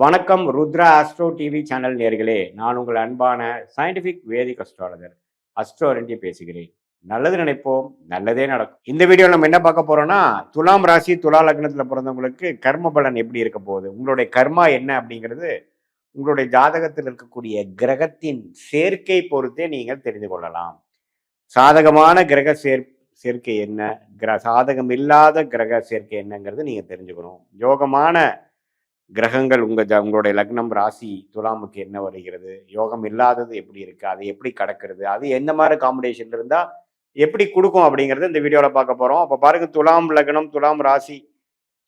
வணக்கம் Rudra astro TV channel நேர்களே, நான் உங்கள் அன்பான சயின்டிபிக் வேதிக் அஸ்ட்ராலஜர் அஸ்ட்ரோரண்டி பேசுகிறேன். நல்லது நினைப்போம், நல்லதே நடக்கும். இந்த வீடியோவில் நம்ம என்ன பார்க்க போறோம்னா, துலாம் ராசி துலா லக்னத்தில் பிறந்தவங்களுக்கு கர்ம பலன் எப்படி இருக்க போகுது, உங்களுடைய கர்மா என்ன அப்படிங்கிறது உங்களுடைய ஜாதகத்தில் இருக்கக்கூடிய கிரகத்தின் சேர்க்கை பொறுத்தே நீங்கள் தெரிந்து கொள்ளலாம். சாதகமான கிரக சேர்க்கை என்ன, சாதகம் இல்லாத கிரக சேர்க்கை என்னங்கிறது நீங்க தெரிஞ்சுக்கணும். யோகமான கிரகங்கள் உங்களுடைய லக்னம் ராசி துலாமுக்கு என்ன வருகிறது, யோகம் இல்லாதது எப்படி இருக்கு, அதை எப்படி கடக்கிறது, அது எந்த மாதிரி காம்பினேஷன் இருந்தா எப்படி கொடுக்கும் அப்படிங்கறது இந்த வீடியோல பார்க்க போறோம். அப்ப பாருங்க, துலாம் லக்னம் துலாம் ராசி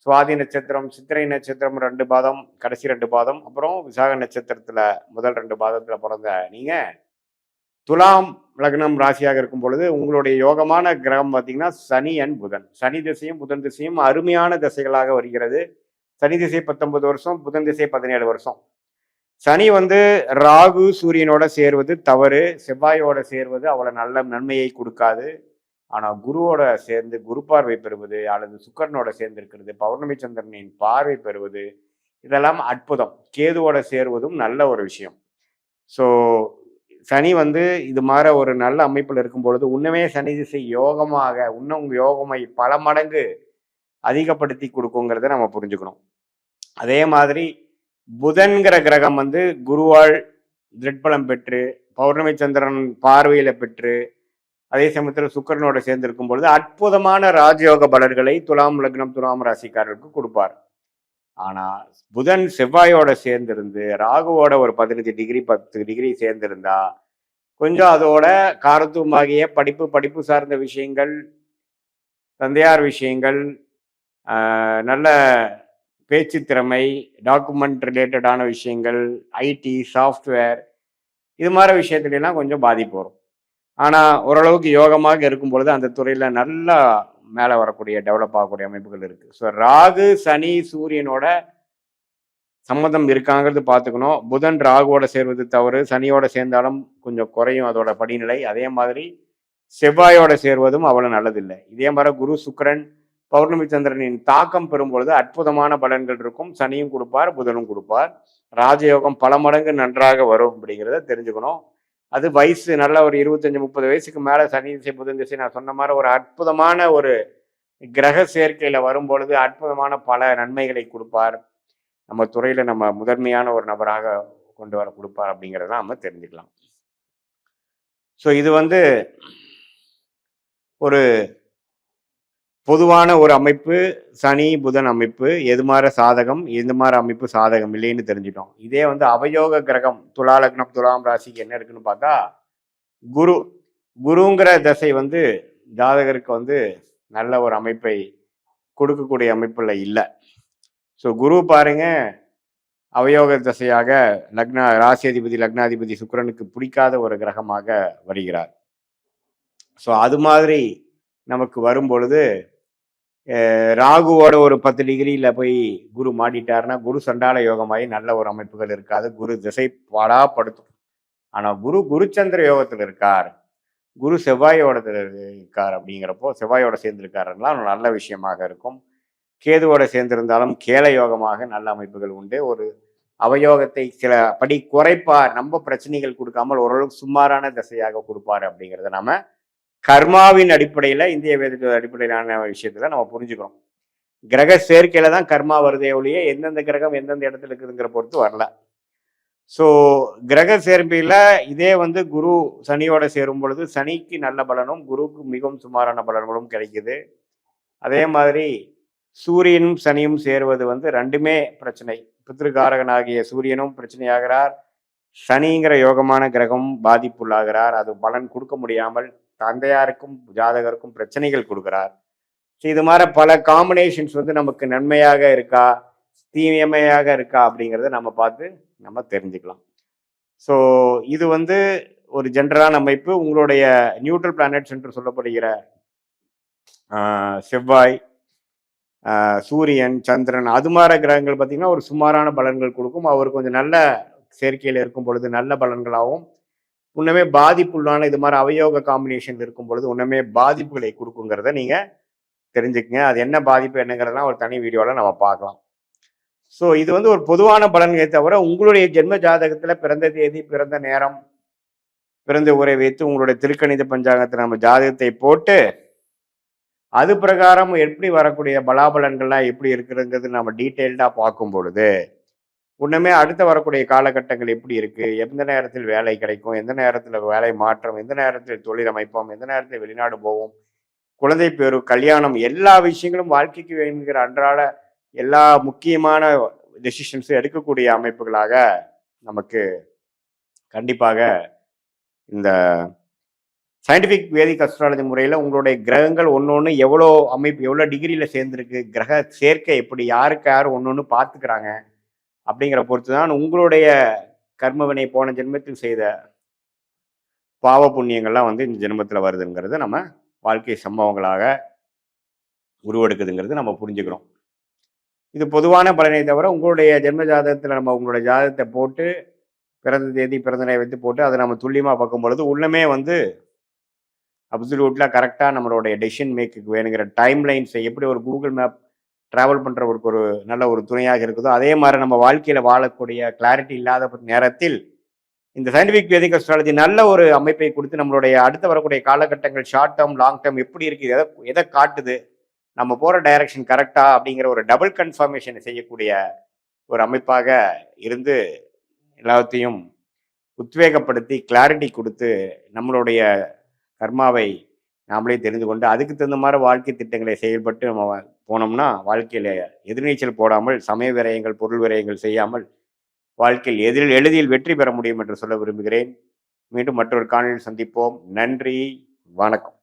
சுவாதி நட்சத்திரம் சித்திரை நட்சத்திரம் 2 பாதம், கடைசி 2 பாதம், அப்புறம் விசாக நட்சத்திரத்துல முதல் 2 பாதத்துல பிறந்த நீங்க துலாம் லக்னம் ராசியாக இருக்கும் பொழுது உங்களுடைய யோகமான கிரகம் பார்த்தீங்கன்னா சனி அண்ட் புதன். சனி திசையும் புதன் திசையும் அருமையான திசைகளாக வருகிறது. சனி திசை 19 வருஷம், புதன் திசை 17 வருஷம். சனி ராகு சூரியனோட சேர்வது தவறு, செவ்வாயோட சேர்வது அவ்வளவு நல்ல நன்மையை கொடுக்காது. ஆனா குருவோட சேர்ந்து குரு பார்வை பெறுவது அல்லது சுக்கரனோட சேர்ந்து இருக்கிறது, பௌர்ணமி சந்திரனின் பார்வை பெறுவது, இதெல்லாம் அற்புதம். கேதுவோட சேருவதும் நல்ல ஒரு விஷயம். ஸோ சனி இது மாதிரி ஒரு நல்ல அமைப்பில் இருக்கும் பொழுது உண்மையே சனி திசை யோகமாக இன்னும் யோகமை பல மடங்கு அதிகப்படுத்தி கொடுக்குங்கிறத நம்ம புரிஞ்சுக்கணும். அதே மாதிரி புதன்கிற கிரகம் குருவால் திட்பலம் பெற்று பௌர்ணமி சந்திரன் பார்வையில பெற்று அதே சமயத்தில் சுக்கரனோட சேர்ந்து இருக்கும் பொழுது அற்புதமான ராஜயோக பலர்களை துலாம் லக்னம் துலாம் ராசிக்காரருக்கு கொடுப்பார். ஆனா புதன் செவ்வாயோட சேர்ந்திருந்து ராகுவோட ஒரு 15 டிகிரி 10 டிகிரி சேர்ந்திருந்தா கொஞ்சம் அதோட காரத்துவமாகிய படிப்பு சார்ந்த விஷயங்கள், தந்தையார் விஷயங்கள், நல்ல பேச்சு திறமை, டாக்குமெண்ட் ரிலேட்டடான விஷயங்கள், ஐடி சாஃப்ட்வேர், இது மாதிரி விஷயத்துலாம் கொஞ்சம் பாதிப்பு வரும். ஆனால் ஓரளவுக்கு யோகமாக இருக்கும் பொழுது அந்த துறையில் நல்லா மேலே வரக்கூடிய டெவலப் ஆகக்கூடிய அமைப்புகள் இருக்குது. ஸோ ராகு சனி சூரியனோட சம்மந்தம் இருக்காங்கிறது பார்த்துக்கணும். புதன் ராகுவோட சேர்வது தவறு, சனியோட சேர்ந்தாலும் கொஞ்சம் குறையும் அதோட படிநிலை. அதே மாதிரி செவ்வாயோட சேர்வதும் அவ்வளோ நல்லதில்லை. இதே மாதிரி குரு சுக்கரன் பௌர்ணமி சந்திரனின் தாக்கம் பெறும் பொழுது அற்புதமான பலன்கள் இருக்கும். சனியும் கொடுப்பார், புதனும் கொடுப்பார். ராஜயோகம் பல மடங்கு நன்றாக வரும் அப்படிங்கிறத தெரிஞ்சுக்கணும். அது வயசு நல்ல ஒரு 25-30 வயசுக்கு மேலே சனி திசை புதன் திசை நான் சொன்ன மாதிரி ஒரு அற்புதமான ஒரு கிரக சேர்க்கையில வரும் பொழுது அற்புதமான பல நன்மைகளை கொடுப்பார். நம்ம துறையில நம்ம முதன்மையான ஒரு நபராக கொண்டு வர கொடுப்பார் அப்படிங்கிறத நம்ம தெரிஞ்சுக்கலாம். ஸோ இது ஒரு பொதுவான ஒரு அமைப்பு. சனி புதன் அமைப்பு எது மாதிரி சாதகம், எது மாதிரி அமைப்பு சாதகம் இல்லைன்னு தெரிஞ்சிட்டோம். இதே அவயோக கிரகம் துலா லக்னம் துலாம் ராசிக்கு என்ன இருக்குன்னு பார்த்தா குருங்கிற தசை ஜாதகருக்கு நல்ல ஒரு அமைப்பை கொடுக்கக்கூடிய அமைப்புல இல்லை. ஸோ குரு பாருங்க, அவயோக தசையாக ராசி அதிபதி லக்னாதிபதி சுக்கிரனுக்கு பிடிக்காத ஒரு கிரகமாக வருகிறார். ஸோ அது மாதிரி நமக்கு வரும் பொழுது ராகுவோட ஒரு 10 டிகிரியில போய் குரு மாட்டிட்டாருன்னா குரு சண்டால யோகமாகி நல்ல ஒரு அமைப்புகள் இருக்காது. குரு திசை பாடாப்படுத்தும். ஆனா குருச்சந்திர யோகத்தில் இருக்கார், குரு செவ்வாயோட இருக்கார். அப்படிங்கிறப்போ செவ்வாயோட சேர்ந்திருக்காருன்னா நல்ல விஷயமாக இருக்கும். கேதுவோட சேர்ந்திருந்தாலும் கேல யோகமாக நல்ல அமைப்புகள் உண்டு. ஒரு அவயோகத்தை சில படி குறைப்பார், நம்ம பிரச்சனைகள் கொடுக்காமல் ஓரளவுக்கு சுமாரான திசையாக கொடுப்பார். அப்படிங்கிறத நம்ம கர்மாவின் அடிப்படையில இந்திய வேத அடிப்படையிலான விஷயத்துல நம்ம புரிஞ்சுக்கிறோம். கிரக சேர்க்கையில தான் கர்மா வருதே ஒழிய எந்தெந்த கிரகம் எந்தெந்த இடத்துல இருக்குதுங்கிற பொறுத்து வரல. ஸோ கிரக சேர்க்கையில இதே குரு சனியோட சேரும் பொழுது சனிக்கு நல்ல பலனும் குருவுக்கு மிகவும் சுமாரான பலன்களும் கிடைக்குது. அதே மாதிரி சூரியனும் சனியும் சேருவது ரெண்டுமே பிரச்சனை. பித்ருகாரகனாகிய சூரியனும் பிரச்சனையாகிறார், சனிங்கிற யோகமான கிரகம் பாதிப்புள்ளாகிறார். அது பலன் கொடுக்க முடியாமல் தந்தையாருக்கும் ஜாதகருக்கும் பிரச்சனைகள் கொடுக்கிறார். இது மாதிரி பல காம்பினேஷன்ஸ் நமக்கு நன்மையாக இருக்கா தீமையாக இருக்கா அப்படிங்கிறத நம்ம பார்த்து நம்ம தெரிஞ்சுக்கலாம். ஸோ இது ஒரு ஜென்ரலான அமைப்பு. உங்களுடைய நியூட்ரல் பிளானட்ஸ் என்று சொல்லப்படுகிற செவ்வாய், சூரியன், சந்திரன், அது மாதிரி கிரகங்கள் பார்த்தீங்கன்னா ஒரு சுமாரான பலன்கள் கொடுக்கும். அவர் கொஞ்சம் நல்ல சேர்க்கையில் இருக்கும் பொழுது நல்ல பலன்களாகவும், உன்னமே பாதிப்புள்ளான இது மாதிரி அவயோக காம்பினேஷன் இருக்கும் பொழுது உன்னமே பாதிப்புகளை கொடுக்குங்கிறத நீங்க தெரிஞ்சுக்கங்க. அது என்ன பாதிப்பு என்னங்கிறதெல்லாம் ஒரு தனி வீடியோவில் நம்ம பார்க்கலாம். ஸோ இது வந்து ஒரு பொதுவான பலன்களை தவிர உங்களுடைய ஜென்ம ஜாதகத்தில் பிறந்த தேதி, பிறந்த நேரம், பிறந்த ஊரை வைத்து உங்களுடைய திருக்கணித பஞ்சாங்கத்தை நம்ம ஜாதகத்தை போட்டு அது பிரகாரம் எப்படி வரக்கூடிய பலாபலன்கள்லாம் எப்படி இருக்குதுங்கிறது நம்ம டீட்டெயில்டாக பார்க்கும் பொழுது ஒன்றுமே அடுத்த வரக்கூடிய காலகட்டங்கள் எப்படி இருக்கு, எந்த நேரத்தில் வேலை கிடைக்கும், எந்த நேரத்தில் வேலை மாற்றம், எந்த நேரத்தில் தொழில் அமைப்போம், எந்த நேரத்தில் வெளிநாடு போவோம், குழந்தை பேரு, கல்யாணம், எல்லா விஷயங்களும் வாழ்க்கைக்கு வேணுங்கிற அன்றாட எல்லா முக்கியமான டெசிஷன்ஸும் எடுக்கக்கூடிய அமைப்புகளாக நமக்கு கண்டிப்பாக இந்த சயின்டிஃபிக் வேதிக் அஸ்ட்ராலஜி முறையில் உங்களுடைய கிரகங்கள் ஒன்று எவ்வளோ அமைப்பு, எவ்வளோ டிகிரியில் சேர்ந்துருக்கு, கிரக சேர்க்கை எப்படி, யாருக்கு யார் ஒன்று பார்த்துக்கிறாங்க அப்படிங்கிற பொறுத்து தான் உங்களுடைய கர்மவினை போன ஜென்மத்தில் செய்த பாவ புண்ணியங்கள்லாம் வந்து இந்த ஜென்மத்தில் வருதுங்கிறது நம்ம வாழ்க்கை சம்பவங்களாக உருவெடுக்குதுங்கிறது நம்ம புரிஞ்சுக்கிறோம். இது பொதுவான பலனை தவிர உங்களுடைய ஜென்ம ஜாதகத்தில் நம்ம உங்களுடைய ஜாதகத்தை போட்டு பிறந்த தேதி பிறந்த நேரம் வைத்து போட்டு அதை நம்ம துல்லியமாக பார்க்கும் பொழுது உள்ளமே வந்து அப்சல்யூட்லாம் கரெக்டாக நம்மளுடைய டெசிஷன் மேக்குக்கு வேணுங்கிற டைம் லைன்ஸை எப்படி ஒரு கூகுள் மேப் ட்ராவல் பண்ணுறவருக்கு ஒரு நல்ல ஒரு துணையாக இருக்குதோ அதே மாதிரி நம்ம வாழ்க்கையில் வாழக்கூடிய கிளாரிட்டி இல்லாத நேரத்தில் இந்த சயின்டிஃபிக் வேதிக் அஸ்ட்ராலஜி நல்ல ஒரு அமைப்பை கொடுத்து நம்மளுடைய அடுத்து வரக்கூடிய காலகட்டங்கள் ஷார்ட் டேர்ம் லாங் டேர்ம் எப்படி இருக்குது, எதை காட்டுது, நம்ம போகிற டைரக்ஷன் கரெக்டா அப்படிங்கிற ஒரு டபுள் கன்ஃபர்மேஷன் செய்யக்கூடிய ஒரு அமைப்பாக இருந்து எல்லாத்தையும் உத்வேகப்படுத்தி கிளாரிட்டி கொடுத்து நம்மளுடைய கர்மாவை நாமளே தெரிந்து கொண்டு அதுக்கு தகுந்த மாதிரி வாழ்க்கை திட்டங்களை செயல்பட்டு நம்ம போனோம்னா வாழ்க்கையில் எதிர்நீச்சல் போடாமல் சமய விரயங்கள் பொருள் விரயங்கள் செய்யாமல் வாழ்க்கையில் எளிதில் வெற்றி பெற முடியும் என்று சொல்ல விரும்புகிறேன். மீண்டும் மற்றொரு காணொலியில் சந்திப்போம். நன்றி, வணக்கம்.